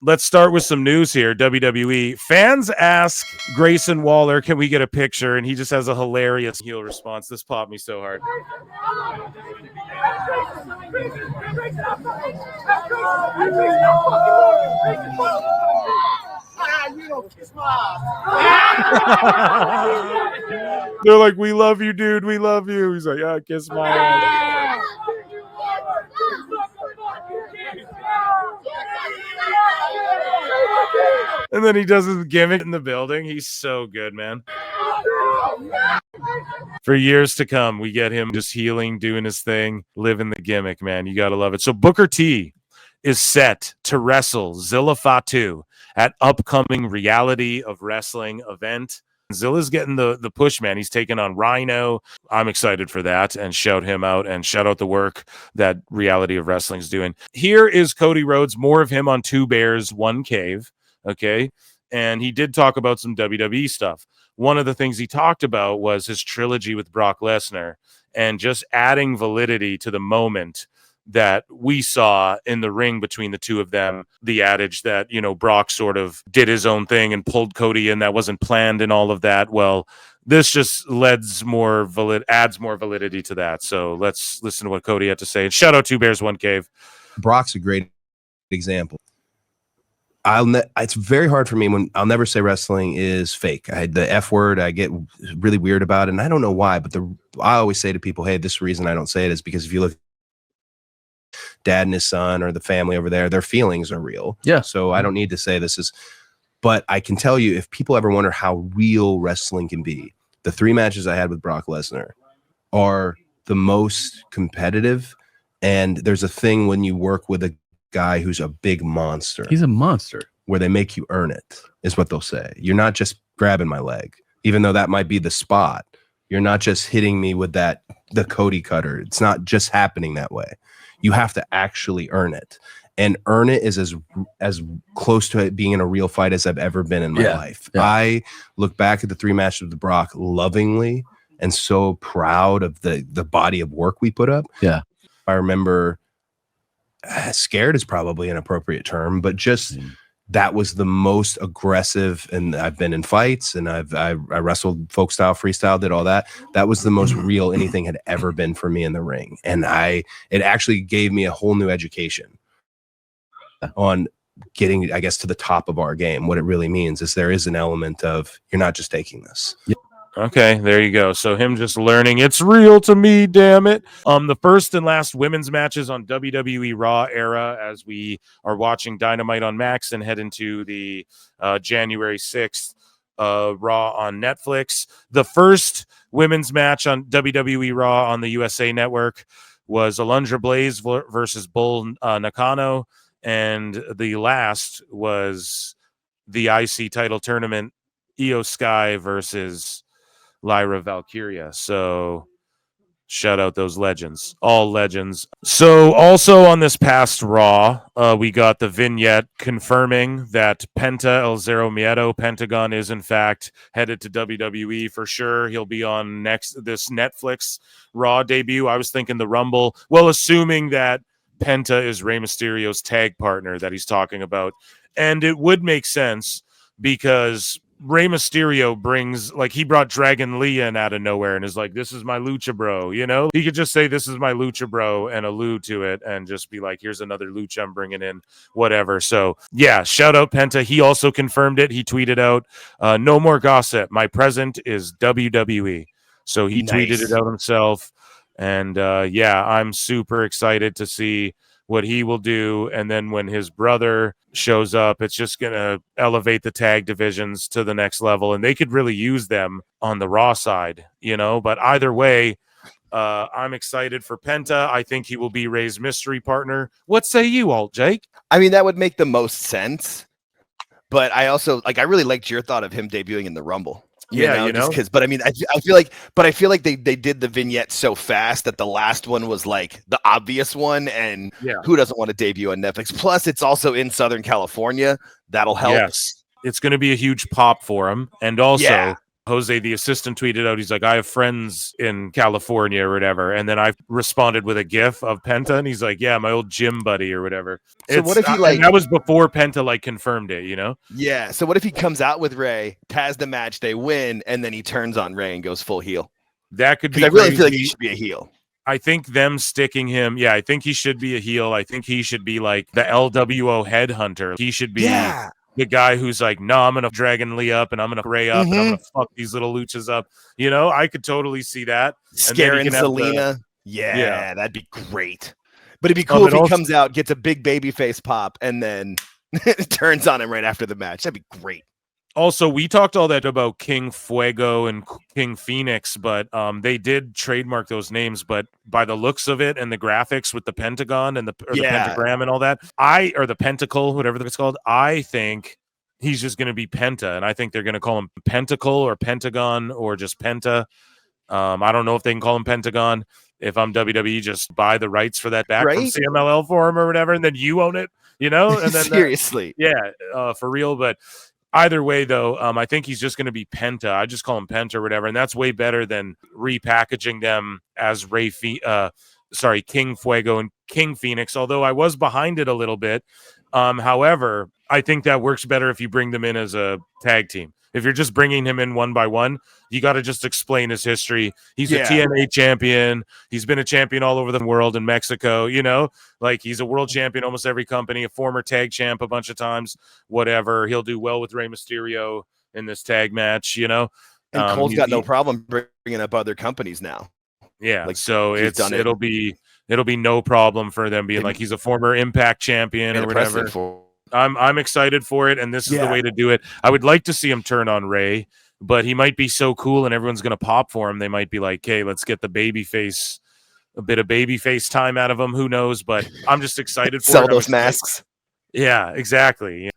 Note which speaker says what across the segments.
Speaker 1: let's start with some news here. WWE fans ask Grayson Waller, can we get a picture? And he just has a hilarious heel response. This popped me so hard. They're like, we love you, dude. We love you. He's like, yeah, kiss my ass. And then he does his gimmick in the building. He's so good, man. For years to come, we get him just healing, doing his thing, living the gimmick, man. You got to love it. So Booker T is set to wrestle Zilla Fatu at upcoming Reality of Wrestling event. Zilla's getting the push, man. He's taking on Rhino. I'm excited for that, and shout him out and shout out the work that Reality of Wrestling is doing. Here is Cody Rhodes, more of him on Two Bears, One Cave. Okay. And he did talk about some WWE stuff. One of the things he talked about was his trilogy with Brock Lesnar and just adding validity to the moment that we saw in the ring between the two of them. The adage that, you know, Brock sort of did his own thing and pulled Cody in, that wasn't planned and all of that. Well, this just adds more validity to that. So let's listen to what Cody had to say. And shout out Two Bears, One Cave.
Speaker 2: Brock's a great example. It's very hard for me when I'll never say wrestling is fake. The F word, I get really weird about it, and I don't know why, but I always say to people, hey, this reason I don't say it is because if you look dad and his son or the family over there, their feelings are real.
Speaker 3: Yeah.
Speaker 2: So I don't need to say this is, but I can tell you, if people ever wonder how real wrestling can be, the 3 matches I had with Brock Lesnar are the most competitive. And there's a thing when you work with a guy who's a big monster.
Speaker 3: He's a monster.
Speaker 2: Where they make you earn it, is what they'll say. You're not just grabbing my leg, even though that might be the spot. You're not just hitting me with the Cody cutter. It's not just happening that way. You have to actually earn it. And earn it is as close to it being in a real fight as I've ever been in my life. Yeah. I look back at the 3 matches with Brock lovingly and so proud of the body of work we put up.
Speaker 3: Yeah.
Speaker 2: I remember scared is probably an appropriate term, but just that was the most aggressive. And I've been in fights and I wrestled folk style, freestyle, did all that. That was the most real anything had ever been for me in the ring. And it actually gave me a whole new education on getting, I guess, to the top of our game. What it really means is there is an element of, you're not just taking this.
Speaker 3: Yeah.
Speaker 1: Okay, there you go. So him just learning it's real to me, damn it. The first and last women's matches on WWE Raw era, as we are watching Dynamite on Max and head into the January 6th Raw on Netflix. The first women's match on WWE Raw on the USA Network was Alundra Blaze versus Bull Nakano, and the last was the IC title tournament, Io Sky versus Lyra Valkyria. So shout out those legends, all legends. So also on this past Raw, we got the vignette confirming that Penta El Zero Miedo, Pentagon, is in fact headed to WWE for sure. He'll be on this Netflix Raw debut. I was thinking the Rumble. Well, assuming that Penta is Rey Mysterio's tag partner that he's talking about. And it would make sense because Rey Mysterio he brought Dragon Lee in out of nowhere and is like, this is my lucha bro, you know? He could just say, this is my lucha bro, and allude to it and just be like, here's another lucha I'm bringing in, whatever. So, yeah, shout out Penta. He also confirmed it. He tweeted out, no more gossip. My present is WWE. So he tweeted it out himself. And, yeah, I'm super excited to see what he will do. And then when his brother shows up, it's just going to elevate the tag divisions to the next level. And they could really use them on the Raw side, you know, but either way, I'm excited for Penta. I think he will be Ray's mystery partner. What say you, Alt Jake?
Speaker 4: I mean, that would make the most sense. But I also I really liked your thought of him debuting in the Rumble. You know? But I mean, I feel like they did the vignette so fast that the last one was like the obvious one, and who doesn't want to debut on Netflix? Plus, it's also in Southern California. That'll help.
Speaker 1: Yes, it's going to be a huge pop for him, and also Jose, the assistant, tweeted out, he's like, I have friends in California or whatever. And then I responded with a GIF of Penta, and he's like, yeah, my old gym buddy or whatever.
Speaker 4: So what if he
Speaker 1: and that was before Penta like confirmed it,
Speaker 4: Yeah. So what if he comes out with Ray, has the match, they win, and then he turns on Ray and goes full heel?
Speaker 1: That could be.
Speaker 4: I really feel like he should be a heel.
Speaker 1: I think them sticking him. Yeah, I think he should be a heel. I think he should be like the LWO headhunter. He should be the guy who's like, no, I'm gonna Dragon Lee up and I'm gonna Ray up and I'm gonna fuck these little luchas up. I could totally see that.
Speaker 4: Scaring Selena. Yeah, that'd be great. But it'd be cool if he comes out, gets a big baby face pop, and then turns on him right after the match. That'd be great.
Speaker 1: Also, we talked all that about King Fuego and King Phoenix, but they did trademark those names. But by the looks of it and the graphics with the Pentagon and the pentagram and all that, or the pentacle, whatever it's called, I think he's just going to be Penta. And I think they're going to call him Pentacle or Pentagon or just Penta. I don't know if they can call him Pentagon. If I'm WWE, just buy the rights for that back from CMLL for him or whatever, and then you own it, And then
Speaker 4: seriously,
Speaker 1: for real. But either way, though, I think he's just going to be Penta. I just call him Penta or whatever, and that's way better than repackaging them as King Fuego and King Phoenix. Although I was behind it a little bit. However, I think that works better if you bring them in as a tag team. If you're just bringing him in one by one, you got to just explain his history. He's a TNA champion. He's been a champion all over the world in Mexico, like he's a world champion, almost every company, a former tag champ a bunch of times, whatever. He'll do well with Rey Mysterio in this tag match, And
Speaker 4: Cole's got no problem bringing up other companies now.
Speaker 1: Yeah. So it'll be no problem for them being like, he's a former Impact champion or whatever. I'm excited for it, and this is the way to do it. I would like to see him turn on Ray, but he might be so cool and everyone's going to pop for him. They might be like, hey, let's get a bit of babyface time out of him. Who knows? But I'm just excited for
Speaker 4: Sell those masks.
Speaker 1: Yeah, exactly.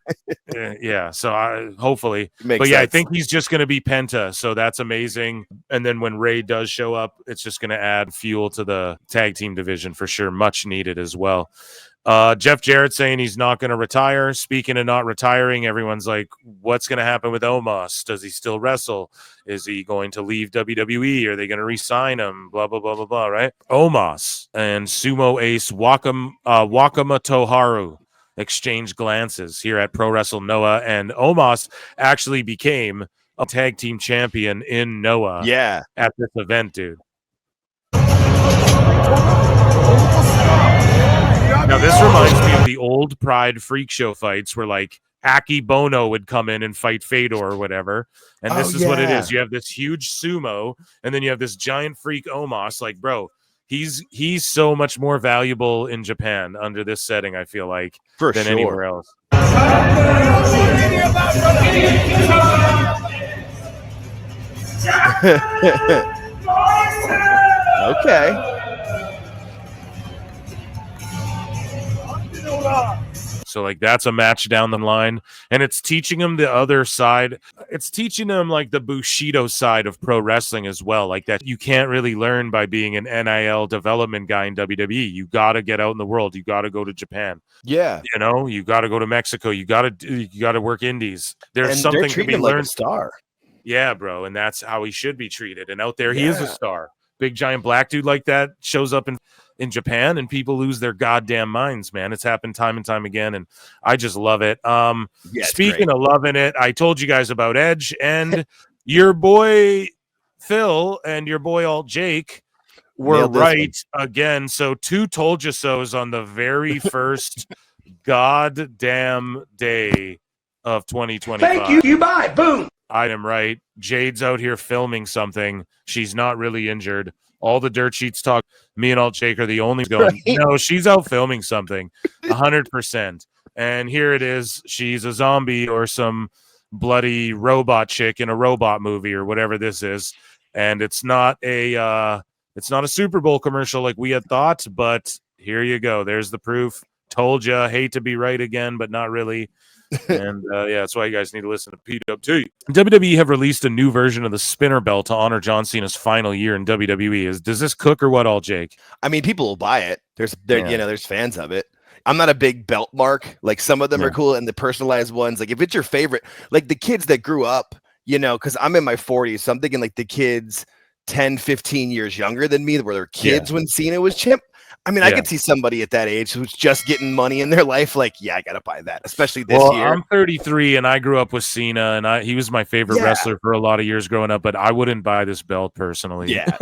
Speaker 1: Yeah. So hopefully, but
Speaker 4: sense.
Speaker 1: I think he's just going to be Penta. So that's amazing. And then when Ray does show up, it's just going to add fuel to the tag team division for sure. Much needed as well. Jeff Jarrett saying he's not going to retire. Speaking of not retiring, everyone's like, what's going to happen with Omos? Does he still wrestle? Is he going to leave WWE? Are they going to re-sign him? Blah, blah, blah, blah, blah, right? Omos and sumo ace Wakama Toharu exchange glances here at Pro Wrestle Noah, and Omos actually became a tag team champion in Noah at this event, dude. Now, this reminds me of the old Pride Freak Show fights where, like, Aki Bono would come in and fight Fedor or whatever. And this is what it is. You have this huge sumo, and then you have this giant freak Omos. Like, bro, he's so much more valuable in Japan under this setting, I feel like, than anywhere else.
Speaker 4: Okay.
Speaker 1: So, like, that's a match down the line, and it's teaching him the other side. It's teaching him, like, the Bushido side of pro wrestling as well, like that you can't really learn by being an NIL development guy in WWE. You got to get out in the world. You got to go to Japan.
Speaker 4: Yeah.
Speaker 1: You got to go to Mexico. You got to work indies. There's something to be learned.
Speaker 4: Like a star.
Speaker 1: Yeah, bro, and that's how he should be treated. And out there, he is a star. Big giant black dude like that shows up in Japan, and people lose their goddamn minds, man. It's happened time and time again, and I just love it. Speaking of loving it, I told you guys about Edge, and your boy Phil and your boy AltJake were right again. So 2 told you so's on the very first goddamn day of 2025.
Speaker 3: Thank you. Bye. Boom.
Speaker 1: I am right. Jade's out here filming something. She's not really injured. All the dirt sheets talk. Me and AltJake are the only going. Right. No, she's out filming something. 100%. And here it is. She's a zombie or some bloody robot chick in a robot movie or whatever this is. And it's not a Super Bowl commercial like we had thought. But here you go. There's the proof. Told you. Hate to be right again, but not really. And that's why you guys need to listen to PWT. WWE have released a new version of the spinner belt to honor John Cena's final year in WWE. Does this cook or what, AltJake?
Speaker 4: I mean, people will buy it. There's fans of it. I'm not a big belt mark. Like, some of them are cool, and the personalized ones, like, if it's your favorite, like the kids that grew up you know, because I'm in my 40s, so I'm thinking like the kids 10, 15 years younger than me, were their kids when Cena was champ. I mean, I could see somebody at that age who's just getting money in their life, like, yeah, I gotta buy that, especially this year.
Speaker 1: I'm 33 and I grew up with Cena, and he was my favorite wrestler for a lot of years growing up, but I wouldn't buy this belt personally.
Speaker 4: Yeah.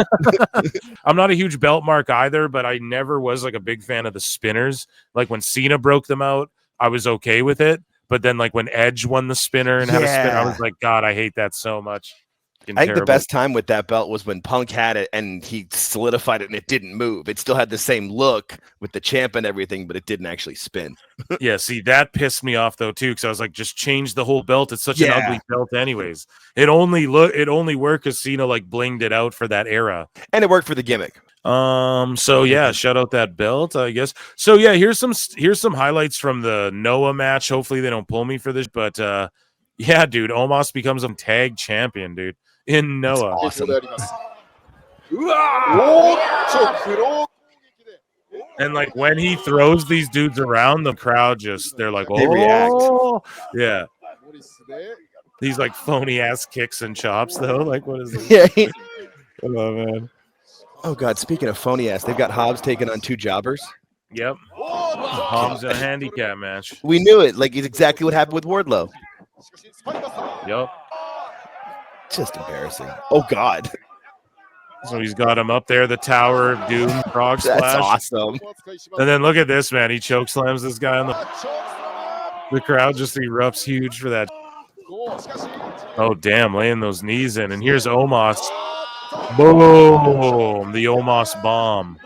Speaker 1: I'm not a huge belt mark either, but I never was like a big fan of the spinners. Like when Cena broke them out, I was okay with it. But then like when Edge won the spinner and had a spin, I was like, God, I hate that so much.
Speaker 4: I think the best time with that belt was when Punk had it and he solidified it and it didn't move. It still had the same look with the champ and everything, but it didn't actually spin.
Speaker 1: Yeah, see, that pissed me off though too, because I was like, just change the whole belt. It's such an ugly belt, anyways. It only worked because Cena like blinged it out for that era,
Speaker 4: and it worked for the gimmick.
Speaker 1: So yeah, shout out that belt, I guess. So yeah, here's some highlights from the Noah match. Hopefully they don't pull me for this, but yeah, dude, Omos becomes a tag champion, dude. In Noah.
Speaker 4: Awesome.
Speaker 1: And like when he throws these dudes around, the crowd they're like, oh,
Speaker 4: they react.
Speaker 1: Yeah. These like phony ass kicks and chops though. Like, what is this?
Speaker 4: Yeah.
Speaker 1: Oh man.
Speaker 4: Oh god, speaking of phony ass, they've got Hobbs taking on two jobbers.
Speaker 1: Yep. Hobbs in a handicap match.
Speaker 4: We knew it. Like, it's exactly what happened with Wardlow.
Speaker 1: Yep.
Speaker 4: Just embarrassing. Oh god.
Speaker 1: So he's got him up there, the Tower of Doom frog splash.
Speaker 4: That's awesome.
Speaker 1: And then look at this, man. He choke slams this guy on the crowd just erupts huge for that. Oh damn, laying those knees in. And here's Omos. Boom! The Omos bomb.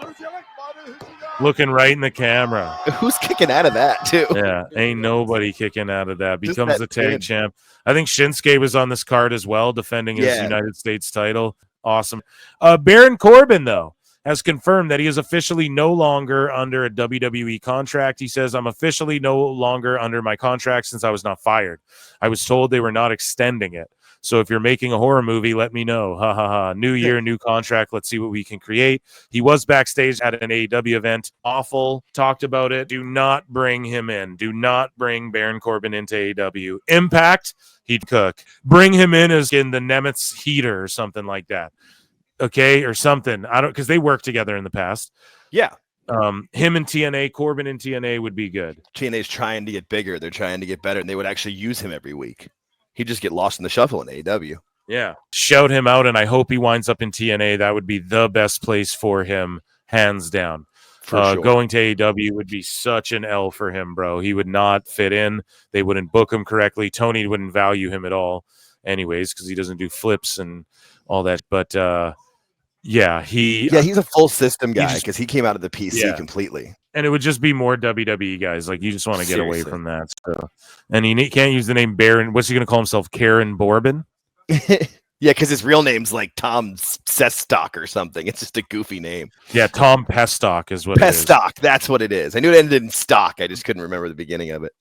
Speaker 1: Looking right in the camera.
Speaker 4: Who's kicking out of that too?
Speaker 1: Yeah, ain't nobody kicking out of that. Becomes the tag champ. I think Shinsuke was on this card as well, defending his United States title. Awesome. Baron Corbin, though, has confirmed that he is officially no longer under a WWE contract. He says, I'm officially no longer under my contract since I was not fired. I was told they were not extending it. So if you're making a horror movie, let me know. Ha ha ha. New year, new contract. Let's see what we can create. He was backstage at an AEW event. Awful. Talked about it. Do not bring him in. Do not bring Baron Corbin into AEW. Impact, he'd cook. Bring him in as in the Nemesis heater or something like that. Okay, or something. I don't, because they worked together in the past.
Speaker 4: Yeah.
Speaker 1: Him and TNA, Corbin and TNA would be good.
Speaker 4: TNA's trying to get bigger. They're trying to get better, and they would actually use him every week. He'd just get lost in the shuffle in AEW.
Speaker 1: Yeah. Shout him out, and I hope he winds up in TNA. That would be the best place for him, hands down. Sure. Going to AEW would be such an L for him, bro. He would not fit in. They wouldn't book him correctly. Tony wouldn't value him at all anyways, because he doesn't do flips and all that. But, he's a full system guy because he came out of the PC completely. And it would just be more WWE guys. Like, you just want to get away from that. So. And he can't use the name Baron. What's he going to call himself? Karen Bourbon?
Speaker 4: Yeah, because his real name's like Tom Pestock or something. It's just a goofy name.
Speaker 1: Yeah, Tom Pestock is what it is.
Speaker 4: Pestock, that's what it is. I knew it ended in stock. I just couldn't remember the beginning of it.